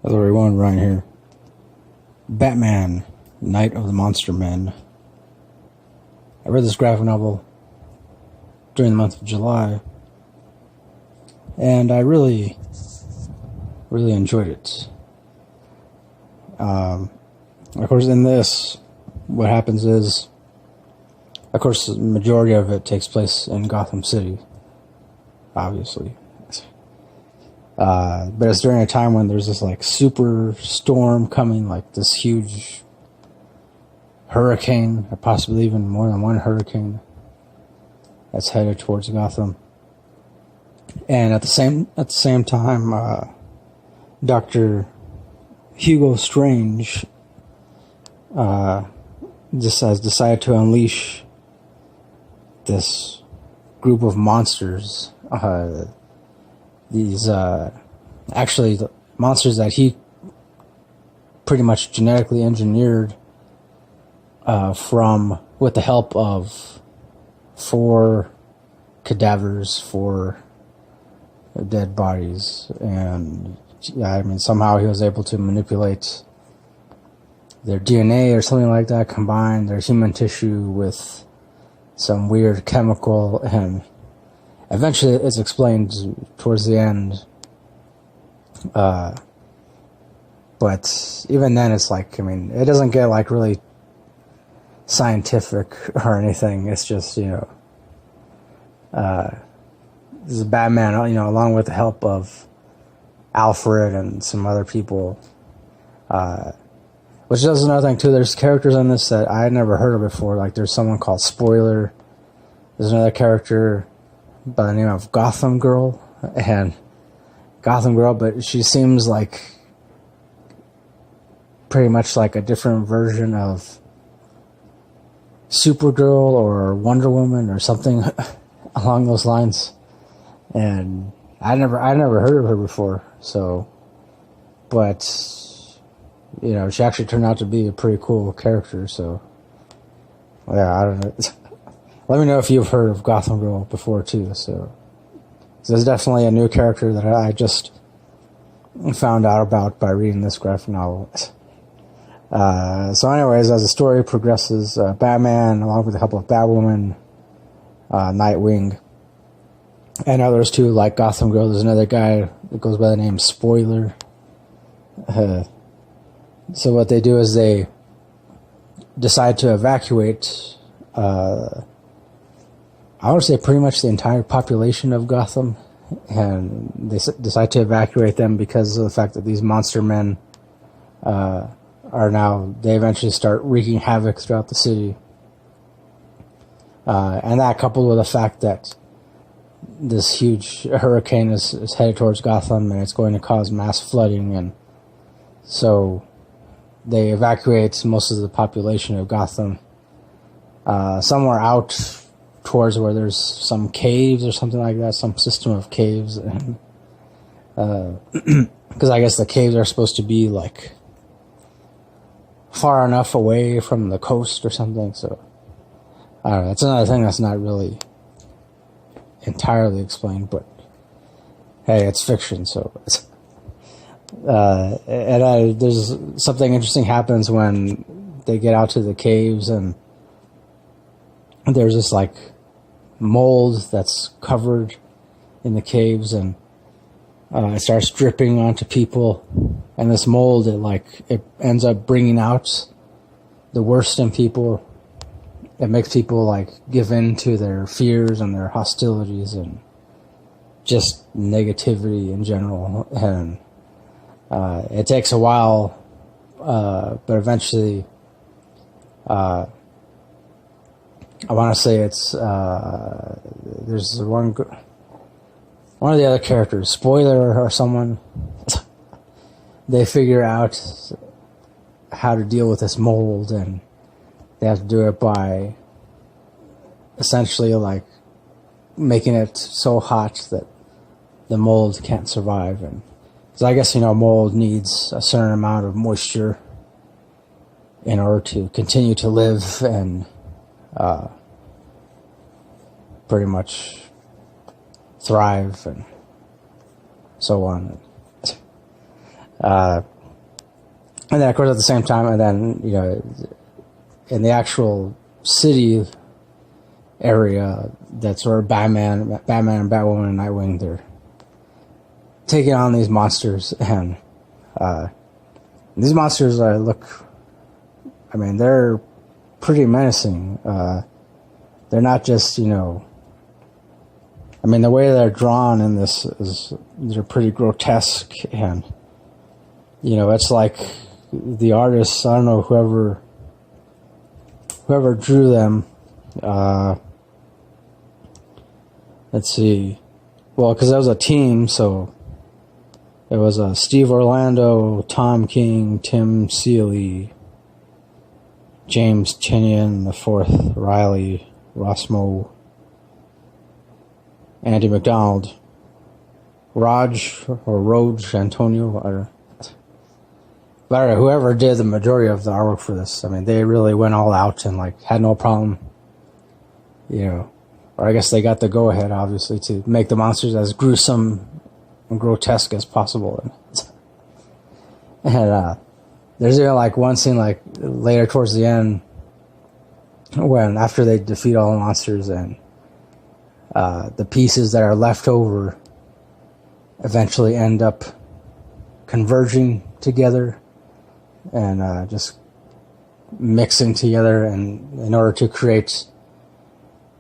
That's what we want right here. Batman, Night of the Monster Men. I read this graphic novel during the month of July, and I really enjoyed it. Of course, in this, what happens is, of course, the majority of it takes place in Gotham City, obviously. But it's during a time when there's this like super storm coming, like this huge hurricane, or possibly even more than one hurricane that's headed towards Gotham. And at the same time, Dr. Hugo Strange just has decided to unleash this group of monsters. These actually the monsters that he pretty much genetically engineered with the help of 4 cadavers, 4 dead bodies, and I mean somehow he was able to manipulate their DNA or something like that, combine their human tissue with some weird chemical, and eventually it's explained towards the end. But even then it's like, I mean, it doesn't get like really scientific or anything. It's just, this is Batman, along with the help of Alfred and some other people. Which does another thing too. There's characters in this that I had never heard of before. Like there's someone called Spoiler. There's another character by the name of Gotham Girl, but she seems like pretty much like a different version of Supergirl or Wonder Woman or something along those lines. And I never heard of her before, so, but she actually turned out to be a pretty cool character. So yeah, I don't know. Let me know if you've heard of Gotham Girl before too. So there's definitely a new character that I just found out about by reading this graphic novel. So anyways, as the story progresses, Batman, along with a couple of Batwoman, Nightwing, and others too, like Gotham Girl, there's another guy that goes by the name Spoiler. So what they do is they decide to evacuate, I would say pretty much the entire population of Gotham, and they decide to evacuate them because of the fact that these monster men they eventually start wreaking havoc throughout the city. And that coupled with the fact that this huge hurricane is headed towards Gotham and it's going to cause mass flooding, and so they evacuate most of the population of Gotham somewhere out towards where there's some caves or something like that, some system of caves, and because I guess the caves are supposed to be like far enough away from the coast or something. So I don't know, it's another thing that's not really entirely explained, but hey, it's fiction, so it's there's something interesting happens when they get out to the caves, and there's this like mold that's covered in the caves, and it starts dripping onto people, and this mold it ends up bringing out the worst in people. It makes people like give in to their fears and their hostilities and just negativity in general, and it takes a while, but eventually I want to say it's there's one of the other characters, Spoiler or someone, they figure out how to deal with this mold, and they have to do it by essentially like making it so hot that the mold can't survive. And so I guess mold needs a certain amount of moisture in order to continue to live and pretty much thrive and so on. And then, of course, at the same time, and then, you know, in the actual city area, that's where Batman and Batwoman and Nightwing, they're taking on these monsters, and these monsters they're pretty menacing. They're not just, you know, I mean, the way they're drawn in this they're pretty grotesque, and, you know, it's like the artists, I don't know, whoever drew them, let's see, well, because that was a team, so it was Steve Orlando, Tom King, Tim Seeley, James Tinian IV, Riley, Rossmo, Andy McDonald, Raj Antonio, I don't know. But whoever did the majority of the artwork for this, I mean, they really went all out and, like, had no problem, you know, or I guess they got the go-ahead, obviously, to make the monsters as gruesome and grotesque as possible. And there's even, like, one scene, like, later towards the end, when after they defeat all the monsters and the pieces that are left over eventually end up converging together and just mixing together, and in order to create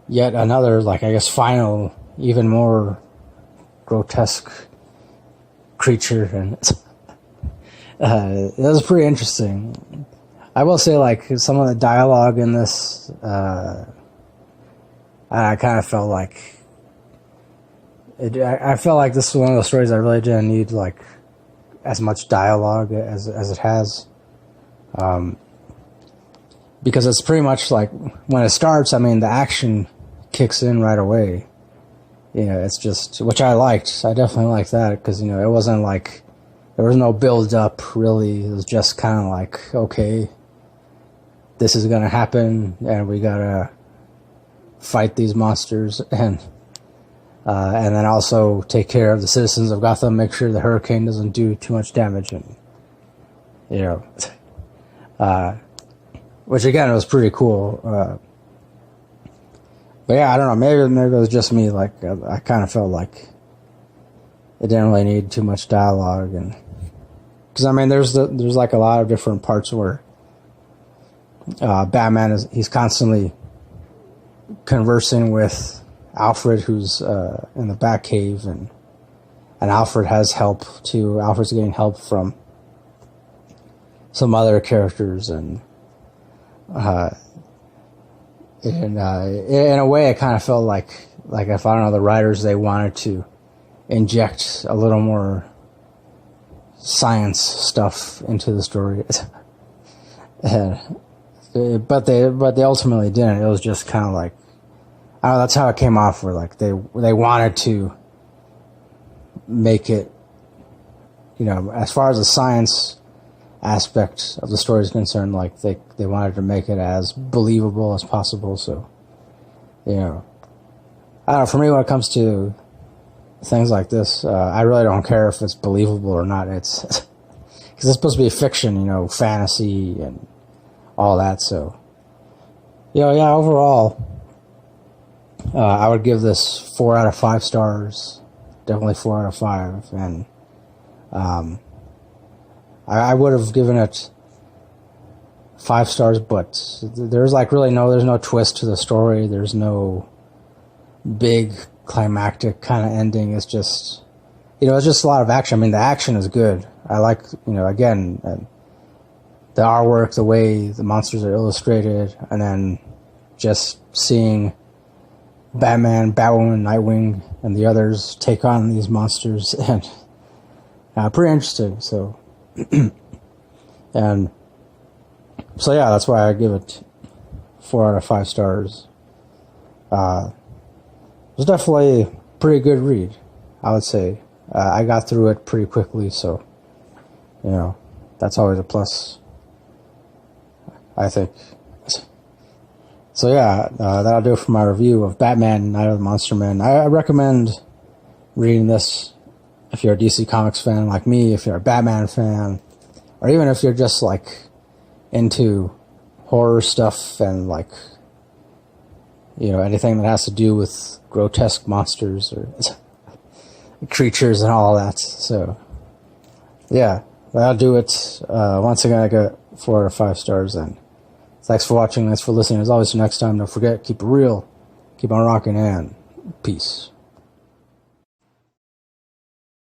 yet another, like, I guess, final, even more grotesque creature. And it was pretty interesting. I will say, like, some of the dialogue in this, I kind of felt like I felt like this was one of those stories I really didn't need, like, as much dialogue as it has, because it's pretty much like when it starts, I mean, the action kicks in right away. You know, it's just, which I liked. I definitely liked that, because, you know, it wasn't like there was no build up really. It was just kind of like, okay, this is gonna happen, and we gotta fight these monsters, and then also take care of the citizens of Gotham, make sure the hurricane doesn't do too much damage, and, you know, which again was pretty cool. But yeah, I don't know, maybe it was just me, like, I kind of felt like it didn't really need too much dialogue, and because, I mean, there's like a lot of different parts where Batman he's constantly conversing with Alfred, who's in the Batcave, and Alfred has help too. Alfred's getting help from some other characters, and in a way, I kind of felt like if, I don't know, the writers, they wanted to inject a little more science stuff into the story, but they ultimately didn't. It was just kind of like, I don't know, that's how it came off. Where, like, they wanted to make it, you know, as far as the science aspect of the story is concerned, like, they wanted to make it as believable as possible. So, you know, I don't know, for me, when it comes to things like this, I really don't care if it's believable or not. It's because it's supposed to be fiction, you know, fantasy and all that. So, you know, yeah, overall, I would give this 4 out of 5 stars. Definitely 4 out of 5. And I would have given it 5 stars, but there's, like, really there's no twist to the story. There's no big climactic kind of ending. It's just, you know, it's just a lot of action. I mean, the action is good. I like, you know, again, the artwork, the way the monsters are illustrated, and then just seeing Batman, Batwoman, Nightwing, and the others take on these monsters, and pretty interesting. So, and so, yeah, that's why I give it 4 out of 5 stars. It was definitely a pretty good read, I would say. I got through it pretty quickly, so, you know, that's always a plus, I think. So yeah, that'll do it for my review of Batman, Night of the Monster Men. I recommend reading this if you're a DC Comics fan like me, if you're a Batman fan, or even if you're just like into horror stuff and like, you know, anything that has to do with grotesque monsters or creatures and all that. So yeah, I'll do it. Once again, I got 4 out of 5 stars. And thanks for watching. Thanks for listening. As always, till next time, don't forget, keep it real, keep on rocking, and peace.